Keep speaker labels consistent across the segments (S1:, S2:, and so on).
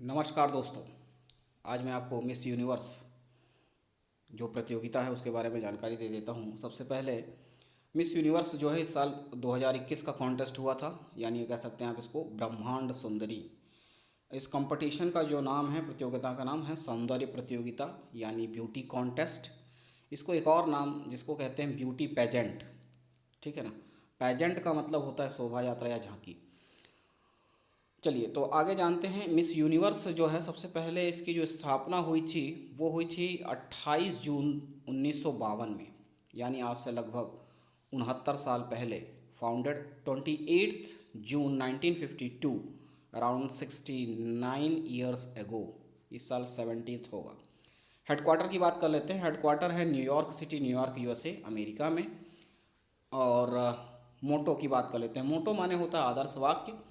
S1: नमस्कार दोस्तों। आज मैं आपको मिस यूनिवर्स जो प्रतियोगिता है उसके बारे में जानकारी दे देता हूँ। सबसे पहले मिस यूनिवर्स जो है इस साल 2021 का कॉन्टेस्ट हुआ था, यानी कह सकते हैं आप इसको ब्रह्मांड सुंदरी। इस कंपटीशन का जो नाम है, प्रतियोगिता का नाम है सौंदर्य प्रतियोगिता यानी ब्यूटी कॉन्टेस्ट। इसको एक और नाम जिसको कहते हैं ब्यूटी पेजेंट, ठीक है ना। पेजेंट का मतलब होता है शोभा यात्रा या झांकी। चलिए तो आगे जानते हैं। मिस यूनिवर्स जो है सबसे पहले इसकी जो स्थापना हुई थी वो हुई थी 28 जून 1952 में, यानी आज से लगभग 69 साल पहले। फाउंडेड 28 जून 1952, अराउंड 69 ईयर्स एगो। इस साल 70th होगा। हेडक्वार्टर की बात कर लेते हैं। हेडक्वार्टर है New York city, New York USA, America में। और मोटो की बात कर लेते हैं। मोटो माने होता है आदर्श वाक्य।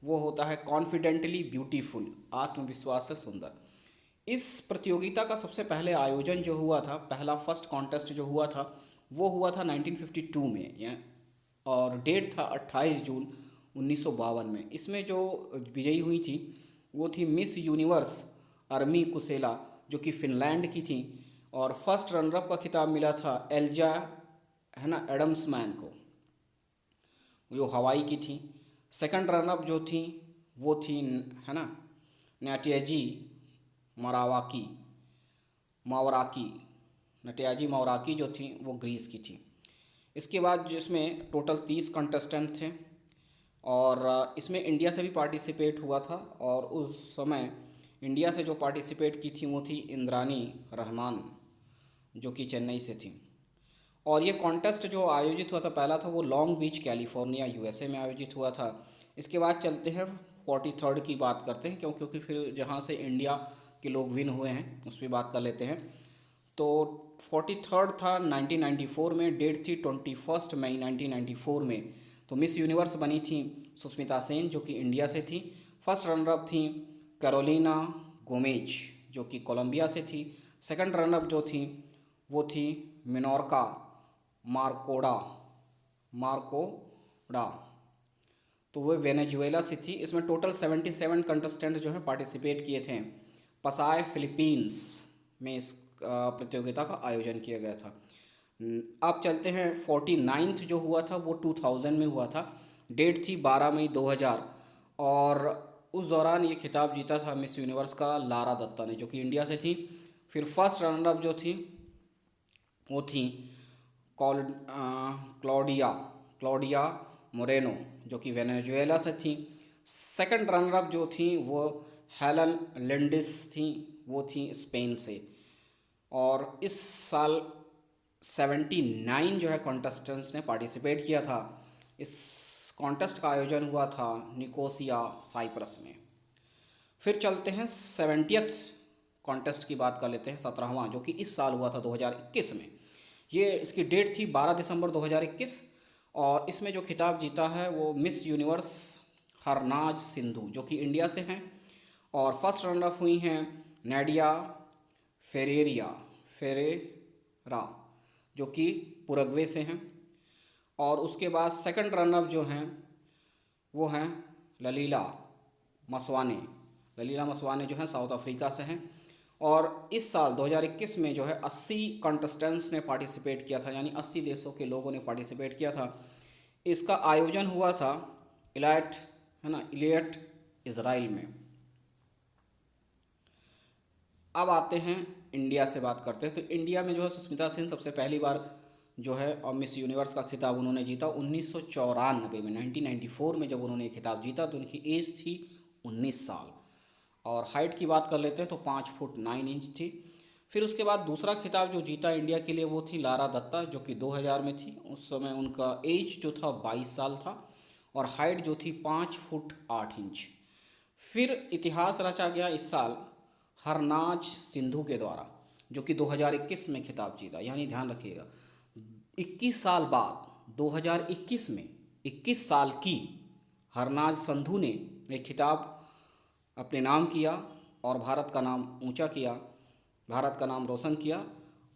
S1: वो होता है कॉन्फिडेंटली ब्यूटीफुल, आत्मविश्वास से सुंदर। इस प्रतियोगिता का सबसे पहले आयोजन जो हुआ था, पहला फर्स्ट कॉन्टेस्ट जो हुआ था वो हुआ था 1952 में, और डेट था 28 जून 1952 में। इसमें जो विजयी हुई थी वो थी मिस यूनिवर्स अर्मी कुसेला, जो कि फिनलैंड की थी। और फर्स्ट रनरअप का खिताब मिला था एल्जा, है ना, एडम्समैन को, जो हवाई की थी। सेकंड रनअप जो थी वो थी, है ना, नटियाजी मरावाकी मावराकी नटियाजी मावराकी जो थी वो ग्रीस की थी। इसके बाद जिसमें टोटल 30 कंटेस्टेंट थे, और इसमें इंडिया से भी पार्टिसिपेट हुआ था। और उस समय इंडिया से जो पार्टिसिपेट की थी वो थी इंद्रानी रहमान, जो कि चेन्नई से थी। और ये कॉन्टेस्ट जो आयोजित हुआ था पहला था वो लॉन्ग बीच कैलिफोर्निया यूएसए में आयोजित हुआ था। इसके बाद चलते हैं 43rd की बात करते हैं, क्योंकि फिर जहाँ से इंडिया के लोग विन हुए हैं उस पर बात कर लेते हैं। तो 43rd था 1994 में, डेट थी 21 मई 1994 में। तो मिस यूनिवर्स बनी थी सुष्मिता सेन, जो कि इंडिया से थी। फर्स्ट रनरअप थी कैरोलिना गोमेज, जो कि कोलंबिया से थी। सेकंड रनअप जो थी वो थी मिनोर्का मार्कोडा मार्कोडा, तो वो वेनेजुएला से थी। इसमें टोटल 77 कंटेस्टेंट जो है पार्टिसिपेट किए थे। पसाय फिलीपींस में इस प्रतियोगिता का आयोजन किया गया था। अब चलते हैं 49th जो हुआ था वो 2000 में हुआ था। डेट थी 12 मई 2000, और उस दौरान ये खिताब जीता था मिस यूनिवर्स का लारा दत्ता ने, जो कि इंडिया से थी। फिर फर्स्ट रनरअप जो थी वो थी क्लॉडिया क्लॉडिया मोरेनो, जो कि वेनेजुएला से थी। सेकंड रनरअप जो थी वो हेलन लिंडिस थी, वो थी स्पेन से। और इस साल 79 जो है कॉन्टेस्टेंट्स ने पार्टिसिपेट किया था। इस कॉन्टेस्ट का आयोजन हुआ था निकोसिया साइप्रस में। फिर चलते हैं 70th कॉन्टेस्ट की बात कर लेते हैं, 17वां, जो कि इस साल हुआ था 2021 में। ये इसकी डेट थी 12 दिसंबर 2021, और इसमें जो खिताब जीता है वो मिस यूनिवर्स हरनाज सिंधु, जो कि इंडिया से हैं। और फर्स्ट रनअप हुई हैं नाडिया फेरेरा, जो कि पुरग्वे से हैं। और उसके बाद सेकंड रनअप जो हैं वो हैं ललीला मसवाने ललीला मसवाने जो हैं साउथ अफ्रीका से हैं। और इस साल 2021 में जो है 80 कंटेस्टेंट्स ने पार्टिसिपेट किया था, यानी 80 देशों के लोगों ने पार्टिसिपेट किया था। इसका आयोजन हुआ था इलायट, है ना, इलियट, इज़राइल में। अब आते हैं इंडिया से बात करते हैं। तो इंडिया में जो है सुष्मिता सेन सबसे पहली बार जो है और मिस यूनिवर्स का खिताब उन्होंने जीता 1994 में। 1994 में जब उन्होंने खिताब जीता तो उनकी एज थी 19 साल। और हाइट की बात कर लेते हैं तो 5 फुट 9 इंच थी। फिर उसके बाद दूसरा खिताब जो जीता इंडिया के लिए वो थी लारा दत्ता, जो कि 2000 में थी। उस समय उनका एज जो था 22 साल था, और हाइट जो थी 5 फुट 8 इंच। फिर इतिहास रचा गया इस साल हरनाज सिंधु के द्वारा, जो कि 2021 में खिताब जीता। यानी ध्यान रखिएगा 21 साल बाद 2021 में 21 साल की हरनाज संधू ने एक खिताब अपने नाम किया और भारत का नाम ऊंचा किया, भारत का नाम रोशन किया।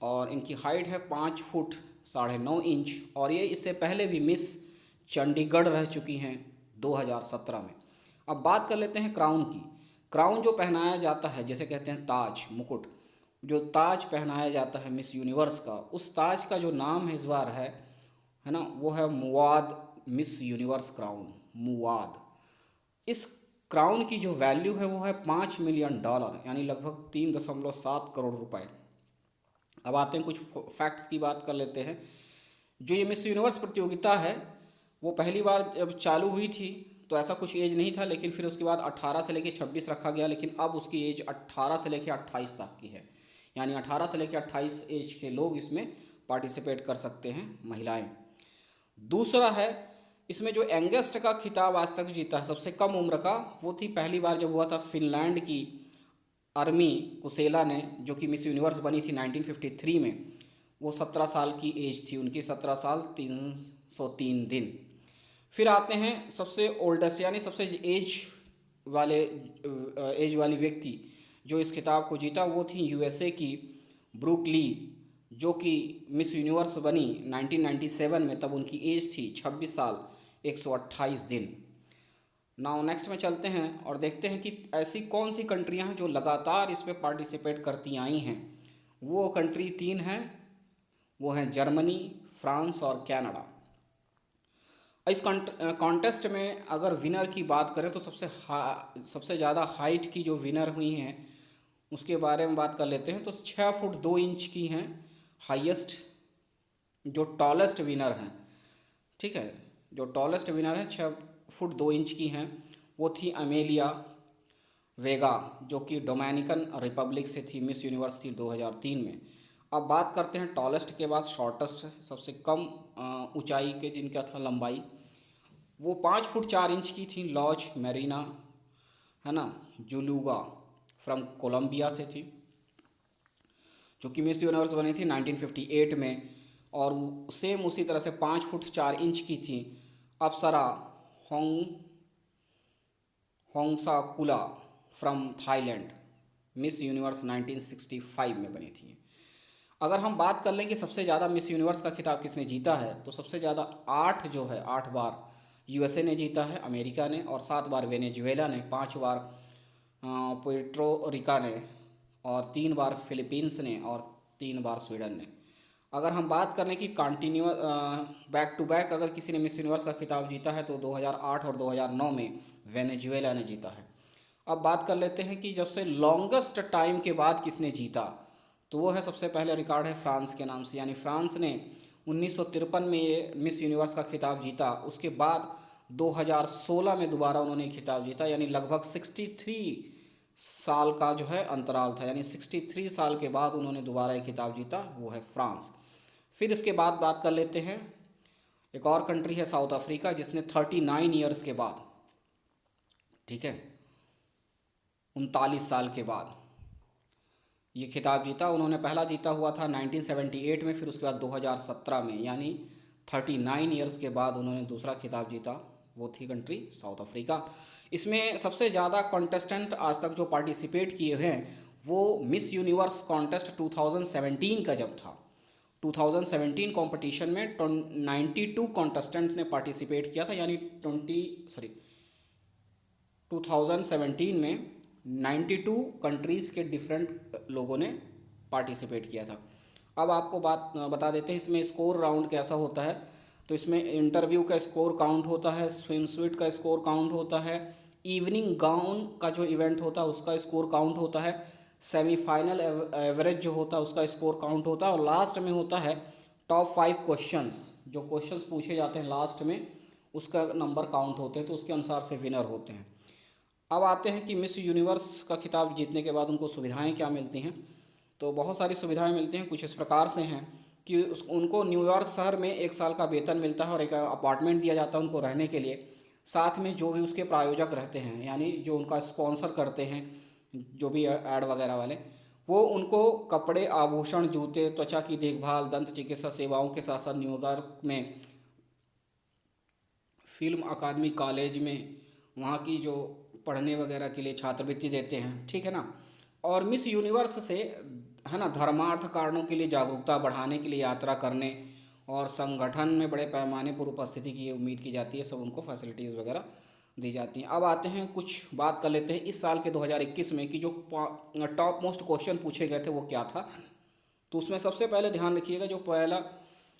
S1: और इनकी हाइट है 5 फुट 9.5 इंच, और ये इससे पहले भी मिस चंडीगढ़ रह चुकी हैं 2017 में। अब बात कर लेते हैं क्राउन की। क्राउन जो पहनाया जाता है, जैसे कहते हैं ताज, मुकुट, जो ताज पहनाया जाता है मिस यूनिवर्स का, उस ताज का जो नाम है इस बार है ना, वो है मुवाद मिस यूनिवर्स क्राउन, मुवाद। इस क्राउन की जो वैल्यू है वो है $5 मिलियन, यानी लगभग 3.7 करोड़ रुपए। अब आते हैं कुछ फैक्ट्स की बात कर लेते हैं। जो ये मिस यूनिवर्स प्रतियोगिता है वो पहली बार जब चालू हुई थी तो ऐसा कुछ एज नहीं था, लेकिन फिर उसके बाद 18 से लेकर 26 रखा गया, लेकिन अब उसकी एज 18 से लेकर 28 तक की है, यानी 18 से लेकर 28 एज के लोग इसमें पार्टिसिपेट कर सकते हैं, महिलाएं। दूसरा है, इसमें जो यंगेस्ट का खिताब आज तक जीता है, सबसे कम उम्र का, वो थी पहली बार जब हुआ था फिनलैंड की अर्मी कुसेला ने, जो कि मिस यूनिवर्स बनी थी 1953 में। वो 17 साल की एज थी उनकी, 17 साल 303 दिन। फिर आते हैं सबसे ओल्डेस्ट, यानी सबसे एज वाली व्यक्ति जो इस खिताब को जीता, वो थी यूएसए की ब्रूक ली, जो कि मिस यूनिवर्स बनी 1997 में। तब उनकी एज थी 26 साल 128 दिन। नाउ नेक्स्ट में चलते हैं और देखते हैं कि ऐसी कौन सी कंट्रियां हैं जो लगातार इस पे पार्टिसिपेट करती आई हैं। वो कंट्री 3 हैं, वो हैं जर्मनी, फ्रांस और कनाडा। इस कॉन्टेस्ट में अगर विनर की बात करें तो सबसे ज़्यादा हाइट की जो विनर हुई हैं उसके बारे में बात कर लेते हैं। तो 6 फुट 2 इंच की हैं हाईएस्ट, जो टॉलेस्ट विनर हैं, ठीक है, जो टॉलेस्ट विनर है 6 फुट 2 इंच की हैं, वो थी अमेलिया वेगा, जो कि डोमिनिकन रिपब्लिक से थी, मिस यूनिवर्स थी 2003 में। अब बात करते हैं टॉलेस्ट के बाद शॉर्टेस्ट, सबसे कम ऊंचाई के जिनका था लंबाई, वो 5 फुट 4 इंच की थी, लॉज मेरीना, है ना, जुलूगा फ्रॉम कोलंबिया से थी, जो कि मिस यूनिवर्स बनी थी 1958 में। और सेम उसी तरह से 5 फुट 4 इंच की थी अप्सरा होंगसाकुला फ्रॉम थाईलैंड, मिस यूनिवर्स 1965 में बनी थी। अगर हम बात कर लें कि सबसे ज़्यादा मिस यूनिवर्स का खिताब किसने जीता है, तो सबसे ज़्यादा 8 बार यूएसए ने जीता है, अमेरिका ने, और 7 बार वेनेजुएला ने, 5 बार पुर्टो रिका ने, और 3 बार फिलीपींस ने, और 3 बार स्वीडन ने। अगर हम बात करें कि कंटिन्यूअस बैक टू बैक अगर किसी ने मिस यूनिवर्स का खिताब जीता है तो 2008 और 2009 में वेनेजुएला ने जीता है। अब बात कर लेते हैं कि जब से लॉन्गेस्ट टाइम के बाद किसने जीता, तो वो है, सबसे पहले रिकॉर्ड है फ्रांस के नाम से, यानी फ्रांस ने 1953 में ये मिस यूनिवर्स का खिताब जीता। उसके बाद 2016 में दोबारा उन्होंने खिताब जीता, यानी लगभग 63 साल का जो है अंतराल था, यानी 63 साल के बाद उन्होंने दोबारा ये खिताब जीता, वो है फ्रांस। फिर इसके बाद बात कर लेते हैं, एक और कंट्री है साउथ अफ्रीका, जिसने 39 ईयर्स के बाद, ठीक है, 39 साल के बाद ये खिताब जीता। उन्होंने पहला जीता हुआ था 1978 में, फिर उसके बाद 2017 में, यानी 39 ईयर्स के बाद उन्होंने दूसरा खिताब जीता, वो थी कंट्री साउथ अफ्रीका। इसमें सबसे ज़्यादा कॉन्टेस्टेंट आज तक जो पार्टिसिपेट किए हैं वो मिस यूनिवर्स कॉन्टेस्ट 2017 का जब था, 2017 कंपटीशन में 92 कॉन्टेस्टेंट्स ने पार्टिसिपेट किया था, यानी 2017 में 92 कंट्रीज़ के डिफरेंट लोगों ने पार्टिसिपेट किया था। अब आपको बता देते हैं इसमें स्कोर राउंड कैसा होता है। तो इसमें इंटरव्यू का स्कोर काउंट होता है, स्विम सूट का स्कोर काउंट होता है, इवनिंग गाउन का जो इवेंट होता है उसका स्कोर काउंट होता है, सेमीफाइनल एवरेज जो होता है उसका स्कोर काउंट होता है, और लास्ट में होता है टॉप 5 क्वेश्चंस, जो क्वेश्चंस पूछे जाते हैं लास्ट में उसका नंबर काउंट होते हैं, तो उसके अनुसार से विनर होते हैं। अब आते हैं कि मिस यूनिवर्स का खिताब जीतने के बाद उनको सुविधाएं क्या मिलती हैं। तो बहुत सारी सुविधाएं मिलती हैं, कुछ इस प्रकार से हैं कि उनको न्यूयॉर्क शहर में 1 साल का वेतन मिलता है और एक अपार्टमेंट दिया जाता है उनको रहने के लिए। साथ में जो भी उसके प्रायोजक रहते हैं, यानी जो उनका स्पॉन्सर करते हैं, जो भी ऐड वगैरह वाले, वो उनको कपड़े, आभूषण, जूते, त्वचा की देखभाल, दंत चिकित्सा सेवाओं के साथ साथ न्यूयॉर्क में फिल्म अकादमी कॉलेज में वहाँ की जो पढ़ने वगैरह के लिए छात्रवृत्ति देते हैं, ठीक है ना। और मिस यूनिवर्स से, है ना, धर्मार्थ कारणों के लिए जागरूकता बढ़ाने के लिए यात्रा करने और संगठन में बड़े पैमाने पर उपस्थिति की उम्मीद की जाती है, सब उनको फैसिलिटीज़ वगैरह दी जाती हैं। अब आते हैं, कुछ बात कर लेते हैं इस साल के 2021 में कि जो टॉप मोस्ट क्वेश्चन पूछे गए थे वो क्या था। तो उसमें सबसे पहले ध्यान रखिएगा, जो पहला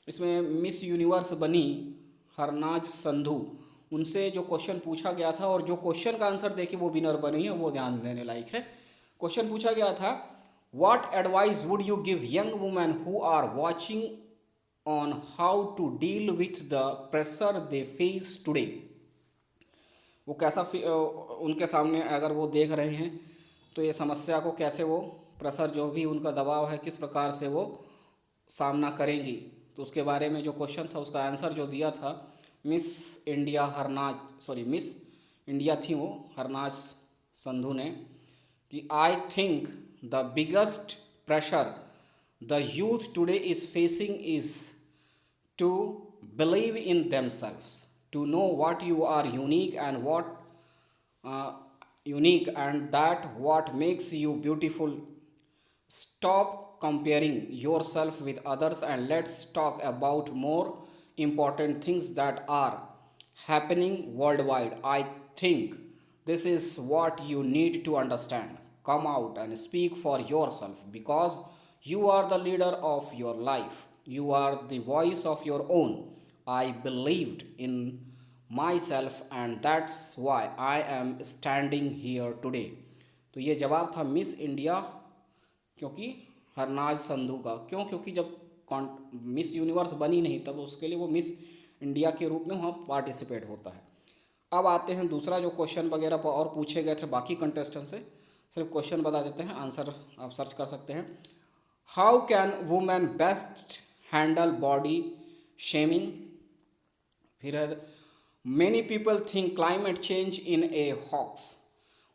S1: इसमें मिस यूनिवर्स बनी हरनाज संधू, उनसे जो क्वेश्चन पूछा गया था और जो क्वेश्चन का आंसर देके वो विनर बनी है, वो ध्यान देने लायक है। क्वेश्चन पूछा गया था, what advice would you give young women who are watching on how to deal with the pressure they face today. वो कैसा उनके सामने अगर वो देख रहे हैं तो ये समस्या को कैसे वो प्रेशर, जो भी उनका दबाव है, किस प्रकार से वो सामना करेंगी। तो उसके बारे में जो क्वेश्चन था, उसका आंसर जो दिया था मिस इंडिया मिस इंडिया थी वो हरनाज संधू ने, कि I think the biggest pressure the youth today is facing is to believe in themselves, to know what you are unique and that what makes you beautiful. Stop comparing yourself with others and let's talk about more important things that are happening worldwide. I think this is what you need to understand. Come out and speak for yourself because you are the leader of your life. You are the voice of your own. I believed in myself and that's why I am standing here today. तो ये जवाब था miss India, क्योंकि हरनाज संधू का। क्यों? क्योंकि जब miss universe बनी नहीं तब उसके लिए वो मिस इंडिया के रूप में वहाँ पार्टिसिपेट होता है। अब आते हैं दूसरा, जो क्वेश्चन वगैरह और पूछे गए थे बाकी कंटेस्टेंट से, सिर्फ क्वेश्चन बता देते हैं, आंसर आप सर्च कर सकते हैं। How can women best handle body shaming. फिर है, many people think climate change in a hoax,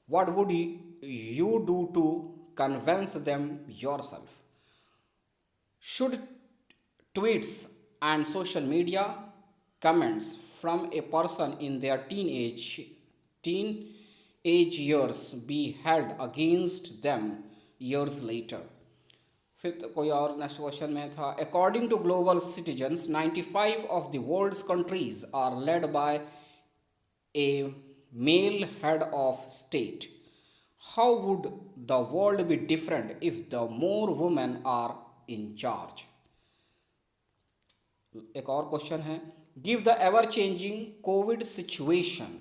S1: what would you do to convince them yourself. Should tweets and social media comments from a person in their teenage years be held against them years later? फिर कोई और next question में था, according to global citizens 95 of the world's countries are led by a male head of state. How would the world be different if the more women are in charge? एक और question है, give the ever changing Covid situation,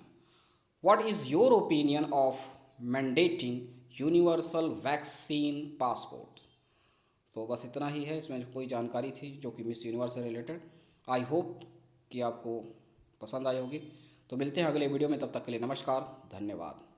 S1: what is your opinion of mandating universal vaccine passport. तो बस इतना ही है, इसमें कोई जानकारी थी जो कि मिस यूनिवर्स से रिलेटेड। आई होप कि आपको पसंद आई होगी। तो मिलते हैं अगले वीडियो में, तब तक के लिए नमस्कार, धन्यवाद।